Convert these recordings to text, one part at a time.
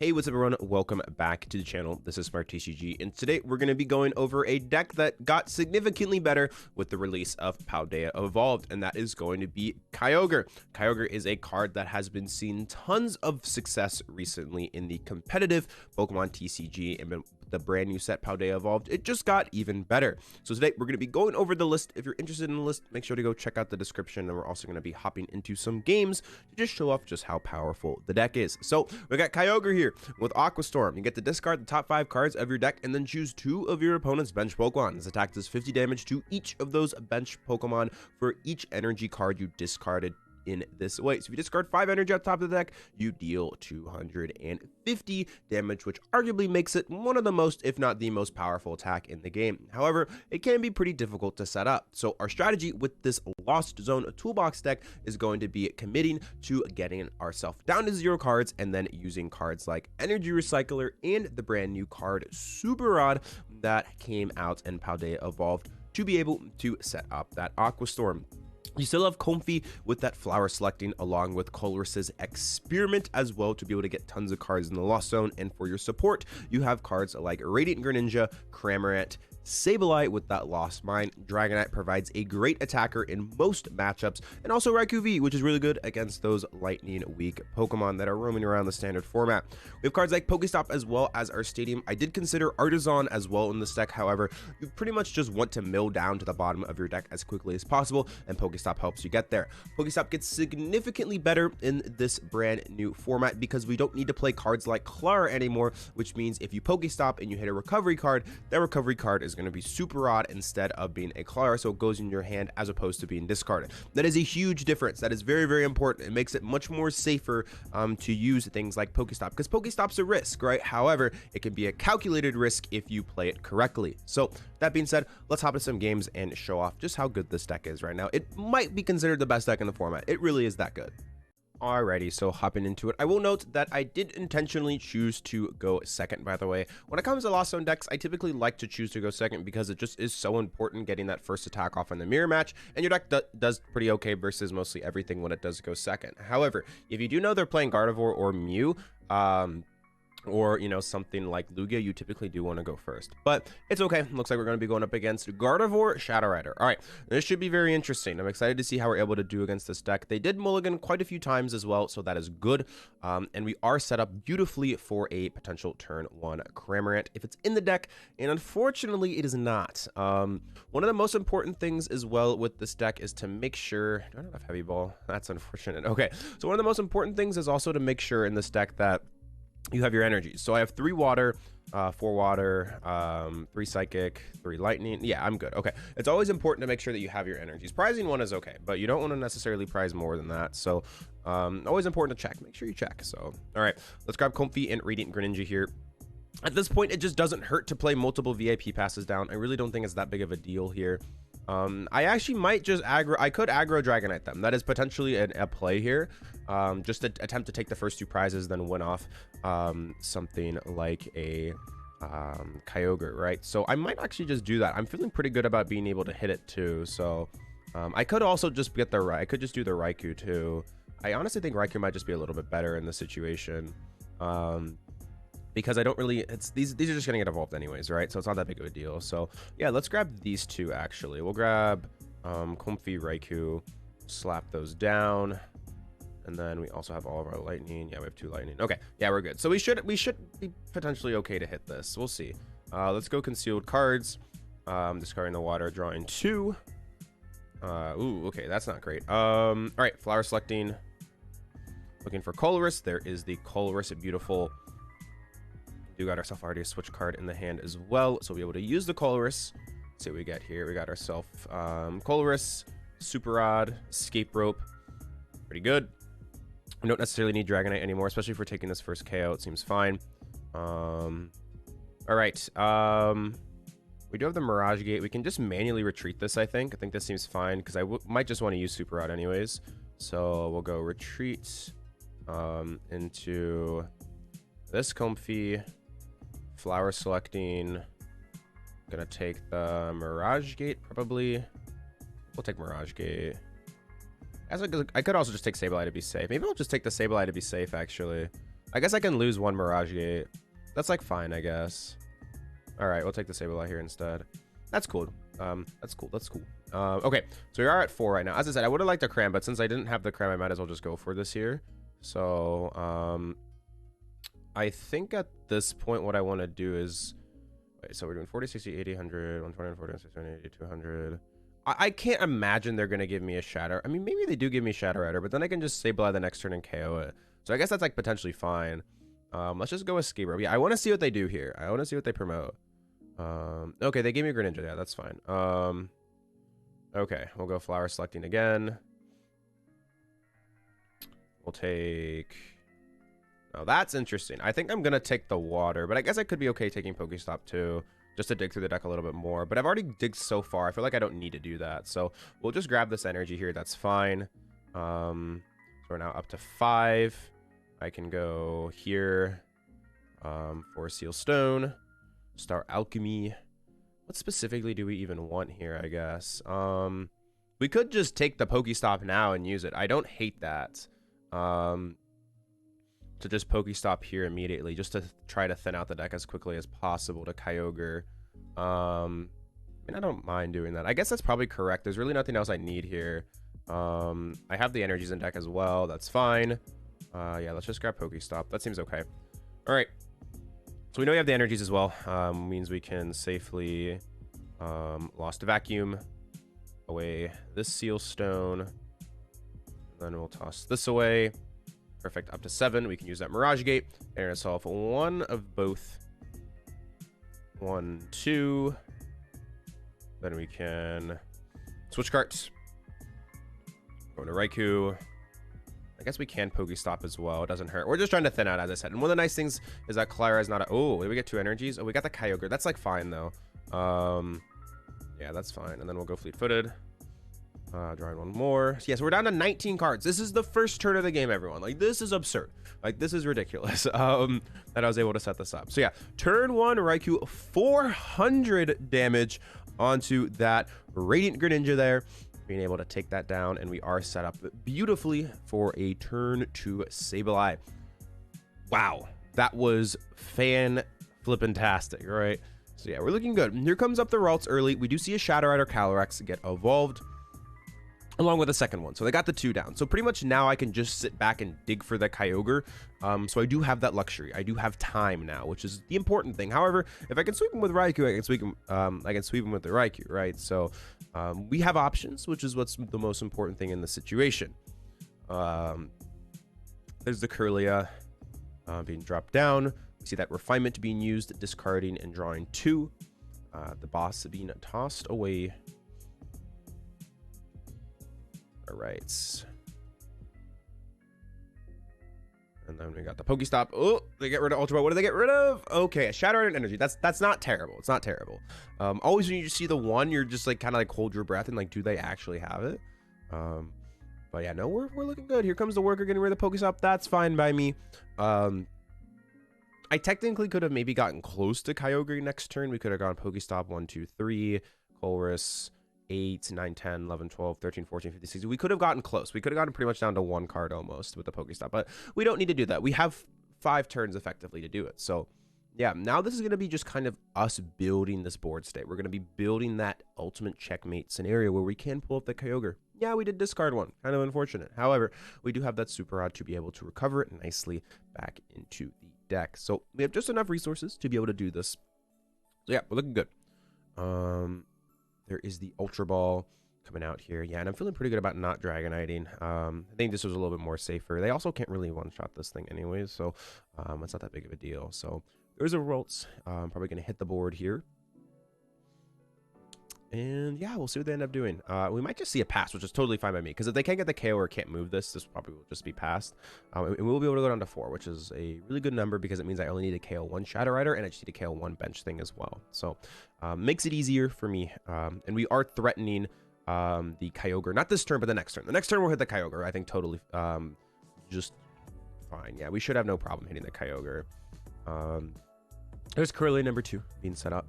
Hey, what's up everyone? Welcome back to the channel. This is Smart TCG, and today we're going to be going over a deck that got significantly better with the release of Paldea Evolved, and that is going to be Kyogre. Kyogre is a card that has been seeing tons of success recently in the competitive Pokemon TCG, and the brand new set Paldea Evolved, it just got even better. So today we're going to be going over the list. If you're interested in the list, make sure to go check out the description, and we're also going to be hopping into some games to just show off just how powerful the deck is. So we got Kyogre here with Aqua Storm. You get to discard the top 5 cards of your deck and then choose 2 of your opponent's bench Pokemon. This attack does 50 damage to each of those bench Pokemon for each energy card you discarded in this way. So if you discard 5 energy at the top of the deck, you deal 250 damage, which arguably makes it one of the most, if not the most powerful attack in the game. However, it can be pretty difficult to set up. So our strategy with this Lost Zone Toolbox deck is going to be committing to getting ourselves down to 0 cards and then using cards like Energy Recycler and the brand new card Super Rod that came out in Paldea Evolved to be able to set up that Aqua Storm. You still have Comfey with that flower selecting, along with Colress's Experiment as well, to be able to get tons of cards in the Lost Zone. And for your support, you have cards like Radiant Greninja, Cramorant, Sableye with that Lost Mine. Dragonite provides a great attacker in most matchups, and also Raikou V, which is really good against those lightning weak Pokemon that are roaming around the standard format. We have cards like PokéStop as well as our Stadium. I did consider Artisan as well in this deck. However, you pretty much just want to mill down to the bottom of your deck as quickly as possible, and PokéStop helps you get there. PokéStop gets significantly better in this brand new format because we don't need to play cards like Clara anymore, which means if you PokéStop and you hit a recovery card, that recovery card is going to be Super Rod instead of being a Clara, so it goes in your hand as opposed to being discarded. That is a huge difference. That is very, very important. It makes it much more safer to use things like PokéStop, because PokéStop's a risk, right? However, it can be a calculated risk if you play it correctly. So that being said, let's hop into some games and show off just how good this deck is right now. It might be considered the best deck in the format. It really is that good. Alrighty, so hopping into it, I will note that I did intentionally choose to go second, by the way. When it comes to Lost Zone decks, I typically like to choose to go second because it just is so important getting that first attack off in the mirror match, and your deck does pretty okay versus mostly everything when it does go second. However, if you do know they're playing Gardevoir or Mew, or you know, something like Lugia, you typically do want to go first, but it's okay. Looks like we're going to be going up against Gardevoir, Shadow Rider. All right, this should be very interesting. I'm excited to see how we're able to do against this deck. They did mulligan quite a few times as well, so that is good. And we are set up beautifully for a potential turn 1 Cramorant if it's in the deck, and unfortunately it is not. One of the most important things as well with this deck is to make sure, do I not have Heavy Ball? That's unfortunate. Okay, so one of the most important things is also to make sure in this deck that you have your energies. So I have 3 water, 4 water, 3 psychic, 3 lightning. Yeah, I'm good. Okay, it's always important to make sure that you have your energies. Prizing 1 is okay, but you don't want to necessarily prize more than that. So always important to check. Make sure you check. So all right, let's grab Comfey and Radiant Greninja here. At this point, it just doesn't hurt to play multiple VIP passes down. I really don't think it's that big of a deal here. I actually might just aggro. I could aggro Dragonite them. That is potentially a play here. Just to attempt to take the first 2 prizes, then win off something like a Kyogre, right? So I might actually just do that. I'm feeling pretty good about being able to hit it too. So I could also just get I could just do the Raikou too. I honestly think Raikou might just be a little bit better in this situation. Because I don't really, these are just gonna get evolved anyways, right? So it's not that big of a deal. So yeah, let's grab these 2 actually. We'll grab Comfey, Raikou, slap those down, and then we also have all of our lightning. Yeah, we have 2 lightning. Okay, yeah, we're good. So we should be potentially okay to hit this. We'll see. Let's go concealed cards. Discarding the water, drawing 2. Ooh, okay, that's not great. All right, flower selecting, looking for Colress. There is the Colress, a beautiful. Do got ourselves already a switch card in the hand as well, so we'll be able to use the Colress. Let's see what we got here. We got ourselves Colress, Super Rod, Escape Rope. Pretty good. We don't necessarily need Dragonite anymore, especially if we're taking this first KO. It seems fine. All right. We do have the Mirage Gate. We can just manually retreat this, I think. I think this seems fine because I might just want to use Super Rod anyways. So we'll go retreat into this Comfey. Flower selecting, gonna take the Mirage Gate probably. We'll take Mirage Gate. I could also just take Sableye to be safe. Maybe I'll just take the Sableye to be safe actually. I guess I can lose one Mirage Gate. That's like fine, I guess. All right, we'll take the Sableye here instead. That's cool. That's cool. That's cool. Okay, so we are at 4 right now. As I said, I would have liked a Cram, but since I didn't have the Cram, I might as well just go for this here. So I think at this point, what I want to do is, wait, so we're doing 40, 60, 80, 100, 120, 40, 60, 80, 200. I can't imagine they're going to give me a Shadow. I mean, maybe they do give me Shadow Rider, but then I can just Sableye the next turn and KO it. So I guess that's like potentially fine. Let's just go Escape Rope. Yeah, I want to see what they do here. I want to see what they promote. Okay, they gave me a Greninja. Yeah, that's fine. Okay, we'll go Flower Selecting again. We'll take... Oh, that's interesting. I think I'm going to take the water, but I guess I could be okay taking PokéStop too, just to dig through the deck a little bit more. But I've already digged so far. I feel like I don't need to do that. So we'll just grab this energy here. That's fine. So we're now up to 5. I can go here for Seal Stone, Star Alchemy. What specifically do we even want here, I guess? We could just take the PokéStop now and use it. I don't hate that. To just PokéStop here immediately, just to try to thin out the deck as quickly as possible to Kyogre. I mean, I don't mind doing that. I guess that's probably correct. There's really nothing else I need here. I have the energies in deck as well. That's fine. Yeah, let's just grab PokéStop. That seems okay. All right. So we know we have the energies as well. Means we can safely Lost Vacuum away this Seal Stone. And then we'll toss this away. Perfect. Up to 7. We can use that Mirage Gate. And ourselves one of both. 1, 2. Then we can switch carts. Go to Raikou. I guess we can PokéStop as well. It doesn't hurt. We're just trying to thin out, as I said. And one of the nice things is that Clara is not a... Oh, did we get 2 energies? Oh, we got the Kyogre. That's like fine though. Yeah, that's fine. And then we'll go Fleet-Footed. Drawing one more. So, yes, we're down to 19 cards. This is the first turn of the game, everyone. Like, this is absurd. Like, this is ridiculous that I was able to set this up. So, yeah, turn 1, Raikou, 400 damage onto that Radiant Greninja there. Being able to take that down, and we are set up beautifully for a turn 2 Sableye. Wow, that was fan-flippin-tastic, right? So, yeah, we're looking good. Here comes up the Ralts early. We do see a Shadow Rider Calyrex get evolved, along with the second one. So they got the 2 down. So pretty much now I can just sit back and dig for the Kyogre. So I do have that luxury. I do have time now, which is the important thing. However, if I can sweep him with Raikou, I can sweep him with the Raikou, right? So we have options, which is what's the most important thing in the situation. There's the Kirlia being dropped down. We see that Refinement being used, discarding and drawing 2. The boss being tossed away. All right. And then we got the PokéStop. Oh, they get rid of Ultra Ball. What do they get rid of? Okay, a Shadow Rider and Energy. That's not terrible. It's not terrible. Always when you see the 1, you're just like kind of like hold your breath and like, do they actually have it? But yeah, no, we're looking good. Here comes the Worker getting rid of the PokéStop. That's fine by me. I technically could have maybe gotten close to Kyogre next turn. We could have gone PokéStop 1, 2, 3, Colress 8, 9, 10, 11, 12, 13, 14, 15, 16. We could have gotten close. We could have gotten pretty much down to 1 card almost with the PokéStop, but we don't need to do that. We have 5 turns effectively to do it. So yeah, now this is going to be just kind of us building this board state. We're going to be building that ultimate checkmate scenario where we can pull up the Kyogre. Yeah, we did discard 1. Kind of unfortunate. However, we do have that Super Rod to be able to recover it nicely back into the deck. So we have just enough resources to be able to do this. So yeah, we're looking good. There is the Ultra Ball coming out here. Yeah, and I'm feeling pretty good about not Dragoniting. I think this was a little bit more safer. They also can't really one-shot this thing anyways, so it's not that big of a deal. So there's a Ralts. Probably going to hit the board here. And yeah, we'll see what they end up doing. We might just see a pass, which is totally fine by me. Because if they can't get the KO or can't move this, this probably will just be passed. And we'll be able to go down to 4, which is a really good number because it means I only need to KO 1 Shadow Rider and I just need to KO 1 bench thing as well. So makes it easier for me. And we are threatening the Kyogre. Not this turn, but the next turn. The next turn we'll hit the Kyogre. I think totally just fine. Yeah, we should have no problem hitting the Kyogre. There's Curly number 2 being set up.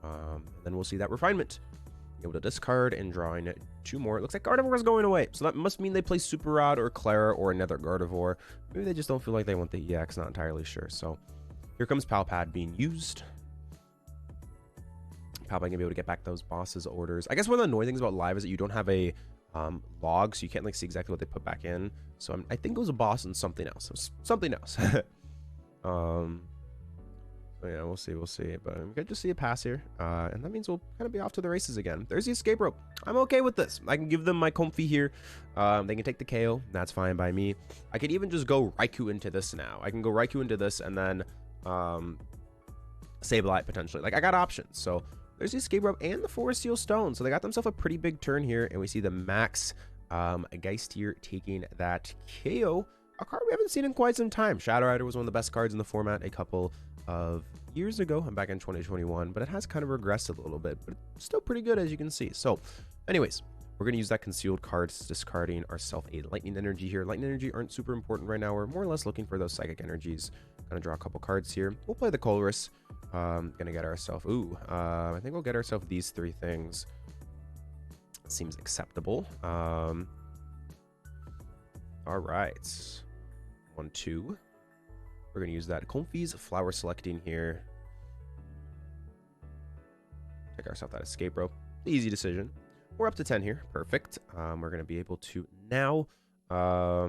And then we'll see that Refinement able to discard and drawing 2 more. It looks like Gardevoir is going away, so that must mean they play Super Rod or Clara or another Gardevoir. Maybe they just don't feel like they want the EX, not entirely sure. So here comes Palpad being used. Palpad gonna be able to get back those bosses' orders. I guess one of the annoying things about live is that you don't have a log, so you can't like see exactly what they put back in. So I think it was a boss and something else. Something else. Yeah, we'll see. But I'm good to see a pass here, and that means we'll kind of be off to the races again. There's the escape rope. I'm okay with this. I can give them my Comfey here. They can take the KO. That's fine by me. I could even just go Raikou into this now. I can go Raikou into this and then Sableye potentially. Like, I got options. So there's the escape rope and the Forest Seal Stone. So they got themselves a pretty big turn here, and we see the Max Geist here taking that KO. A card we haven't seen in quite some time. Shadow Rider was one of the best cards in the format a couple of years ago. I'm back in 2021, but it has kind of regressed a little bit, but it's still pretty good, as you can see. So anyways, we're going to use that concealed cards, discarding ourselves a lightning energy here. Lightning energy aren't super important right now. We're more or less looking for those psychic energies. Gonna draw a couple cards here. We'll play the Colress. Gonna get ourselves, I think we'll get ourselves these 3 things. Seems acceptable. All right, 1, 2. We're going to use that Comfey's Flower Selecting here. Take ourselves that escape rope. Easy decision. We're up to 10 here. Perfect. We're going to be able to now... I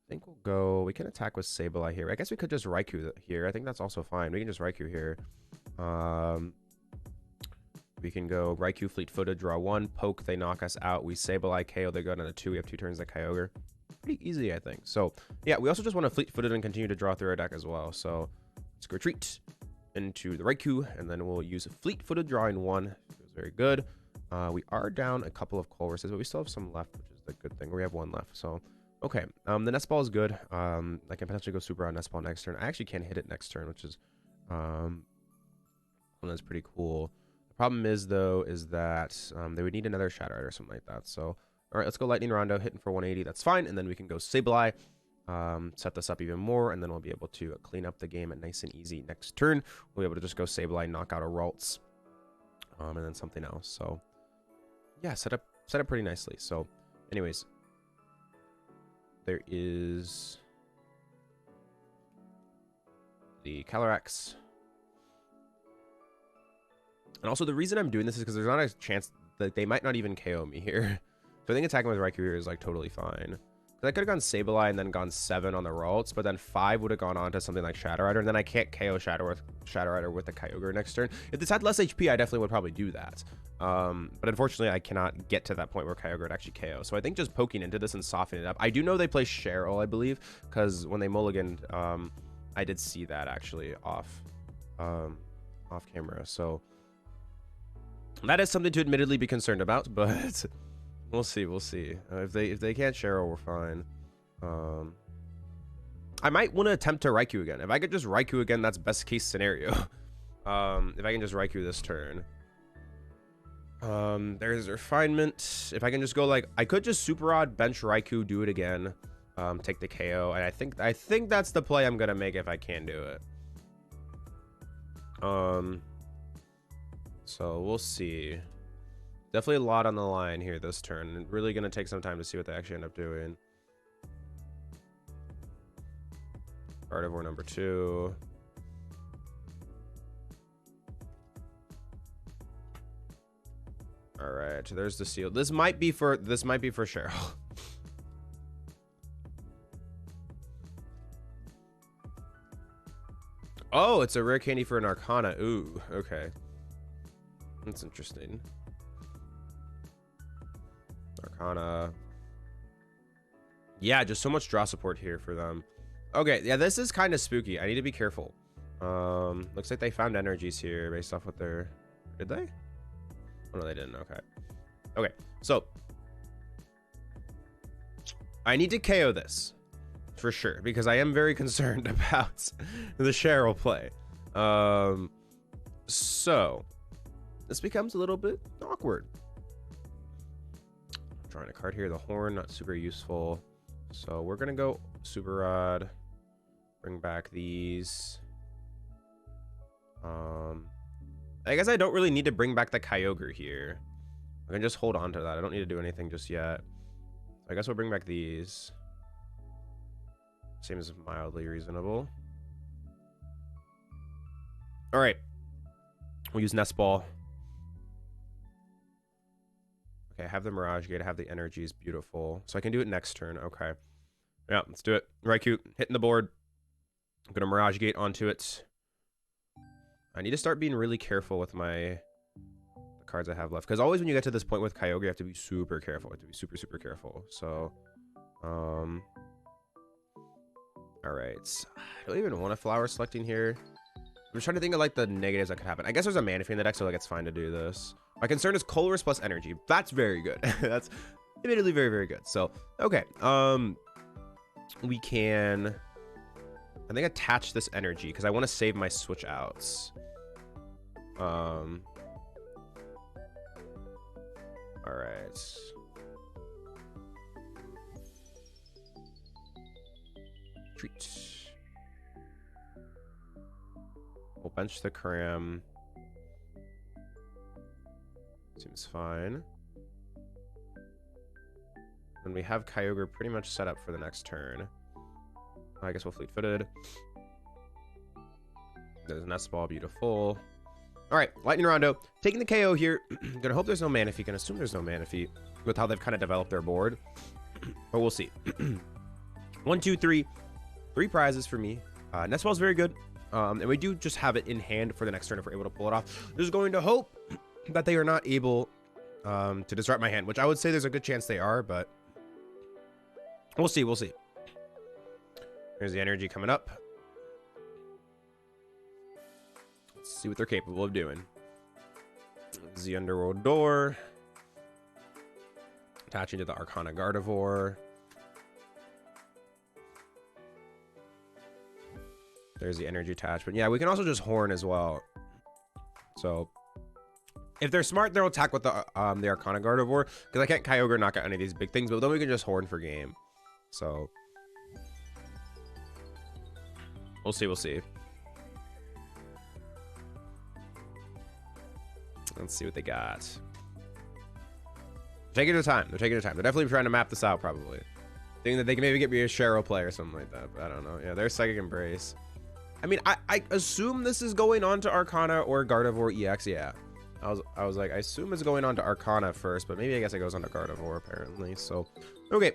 think we'll go... We can attack with Sableye here. I guess we could just Raikou here. I think that's also fine. We can just Raikou here. We can go Raikou Fleet-Footed, draw 1, poke, they knock us out. We Sableye KO, they go down to 2. We have 2 turns at Kyogre. Pretty easy, I think. So, yeah, we also just want to Fleet-Footed and continue to draw through our deck as well. So, let's go retreat into the Raikou, and then we'll use Fleet-Footed, drawing 1. Feels very good. We are down a couple of Colresses, but we still have some left, which is the good thing. We have 1 left, so... Okay, the Nest Ball is good. I can potentially go Super on Nest Ball next turn. I actually can't hit it next turn, which is... that's pretty cool. Problem is, though, is that they would need another Shadow Rider or something like that. So, all right, let's go Lightning Rondo, hitting for 180. That's fine. And then we can go Sableye, set this up even more, and then we'll be able to clean up the game at nice and easy next turn. We'll be able to just go Sableye, knock out a Ralts, and then something else. So, yeah, set up pretty nicely. So, anyways, there is the Calyrex. And also, the reason I'm doing this is because there's not a chance that they might not even KO me here. So I think attacking with Raikou here is, like, totally fine. Because I could have gone Sableye and then gone 7 on the Ralts, but then 5 would have gone on to something like Shadow Rider, and then I can't KO Shadow Rider with the Kyogre next turn. If this had less HP, I definitely would probably do that. But unfortunately, I cannot get to that point where Kyogre would actually KO. So I think just poking into this and softening it up. I do know they play Cheryl, I believe, because when they mulliganed, I did see that actually off camera. So... that is something to admittedly be concerned about, but we'll see. If they can't Cheryl, we're fine. I might want to attempt to Raikou again. If I could just Raikou again, that's best case scenario. If I can just Raikou this turn. There's Refinement. If I can just go, like, I could just Super Rod, bench Raikou, do it again, take the KO, and I think that's the play I'm gonna make if I can do it. So we'll see. Definitely a lot on the line here this turn. Really going to take some time to see what they actually end up doing. Gardevoir number 2. All right, there's the seal. This might be for Cheryl. Oh, it's a rare candy for an Arcana. Ooh, okay. That's interesting. Arcana. Yeah, just so much draw support here for them. Okay, yeah, this is kind of spooky. I need to be careful. Looks like they found energies here based off what they're... Did they? Oh, no, they didn't. Okay. Okay, so... I need to KO this. For sure, because I am very concerned about the Cheryl play. So... this becomes a little bit awkward. Drawing a card here, the Horn, not super useful. So we're gonna go Super Rod, bring back these. I guess I don't really need to bring back the Kyogre here. I can just hold on to that. I don't need to do anything just yet. I guess we'll bring back these. Seems mildly reasonable. All right. We'll use Nest Ball. Okay, I have the Mirage Gate. I have the energies. Beautiful. So I can do it next turn. Okay. Yeah, let's do it. Raikou, hitting the board. I'm going to Mirage Gate onto it. I need to start being really careful with the cards I have left. Because always when you get to this point with Kyogre, you have to be super careful. You have to be super, super careful. So, all right. I don't even want a flower selecting here. I'm just trying to think of like the negatives that could happen. I guess there's a Manaphy in the deck, so like it's fine to do this. My concern is Colress plus energy. That's very good. That's admittedly very, very good. So, okay. We can, I think, attach this energy because I want to save my switch outs. All right. Treat. We'll bench the Cram. Seems fine. And we have Kyogre pretty much set up for the next turn. I guess we'll fleet-footed. There's Nest Ball, beautiful. All right, Lightning Rondo. Taking the KO here. Gonna hope there's no Manaphy. Gonna assume there's no Manaphy with how they've kind of developed their board. But we'll see. 1, 2, 3. 3 prizes for me. Nest Ball's very good. And we do just have it in hand for the next turn if we're able to pull it off. Just going to hope that they are not able to disrupt my hand, which I would say there's a good chance they are, but we'll see. We'll see. There's the energy coming up. Let's see what they're capable of doing. The Underworld Door. Attaching to the Arcana Gardevoir. There's the energy attachment. Yeah, we can also just Horn as well. So if they're smart, they'll attack with the Arcana Gardevoir, because I can't Kyogre knock out any of these big things, but then we can just Horn for game. So we'll see. We'll see. Let's see what they got. Taking their time. They're taking their time. They're definitely trying to map this out, probably. Thinking that they can maybe get me a Cheryl play or something like that, but I don't know. Yeah, there's Psychic Embrace. I mean, I assume this is going on to Arcana or Gardevoir EX. Yeah. I was like, I assume it's going on to Arcana first, but maybe I guess it goes on to Gardevoir apparently. So, okay.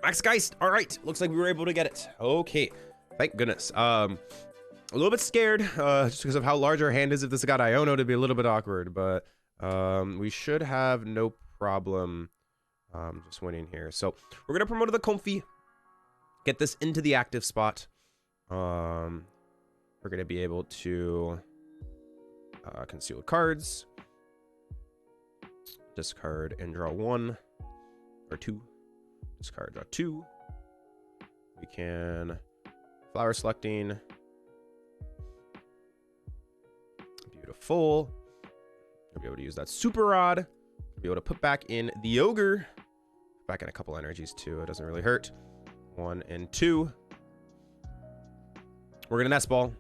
Max Geist. All right. Looks like we were able to get it. Okay. Thank goodness. A little bit scared just because of how large our hand is. If this got Iono, it'd be a little bit awkward, but we should have no problem just winning here. So we're going to promote to the Comfey. Get this into the active spot. We're going to be able to conceal cards. Discard and draw 1 or 2. Discard, draw 2. We can flower selecting. Beautiful. We'll be able to use that Super Rod. We'll be able to put back in the Kyogre. Back in a couple energies too. It doesn't really hurt. 1 and 2. We're gonna Nest Ball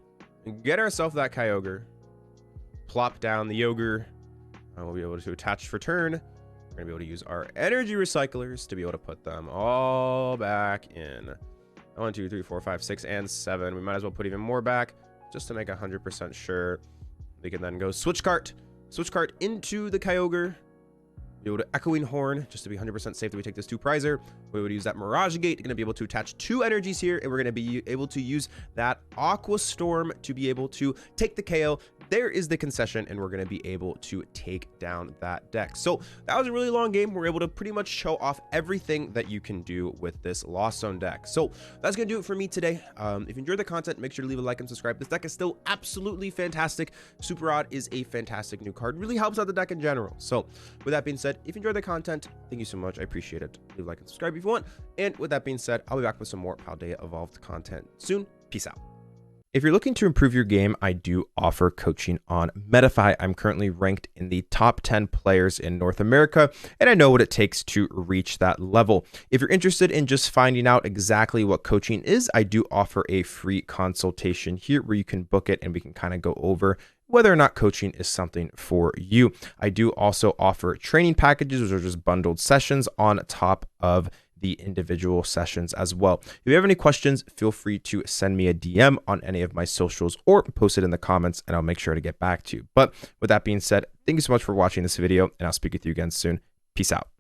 and get ourselves that Kyogre. Plop down the Kyogre. We'll be able to attach for turn. We're gonna be able to use our energy recyclers to be able to put them all back in. 1, 2, 3, 4, 5, 6, and 7. We might as well put even more back just to make 100% sure. We can then go Switch Cart into the Kyogre. Be able to Echoing Horn just to be 100% safe that we take this 2 prizer. We would use that Mirage Gate. Going to be able to attach 2 energies here, and we're going to be able to use that Aqua Storm to be able to take the KO. There is the concession, and we're going to be able to take down that deck. So that was a really long game. We're able to pretty much show off everything that you can do with this Lost Zone deck. So that's going to do it for me today. If you enjoyed the content, make sure to leave a like and subscribe. This deck is still absolutely fantastic. Super Rod is a fantastic new card. Really helps out the deck in general. So with that being said, if you enjoyed the content, thank you so much. I appreciate it. Leave a like and subscribe if you want. And with that being said, I'll be back with some more Paldea Evolved content soon. Peace out. If you're looking to improve your game, I do offer coaching on Manaphy. I'm currently ranked in the top 10 players in North America, and I know what it takes to reach that level. If you're interested in just finding out exactly what coaching is, I do offer a free consultation here where you can book it and we can kind of go over whether or not coaching is something for you. I do also offer training packages, which are just bundled sessions on top of the individual sessions as well. If you have any questions, feel free to send me a DM on any of my socials or post it in the comments and I'll make sure to get back to you. But with that being said, thank you so much for watching this video and I'll speak with you again soon. Peace out.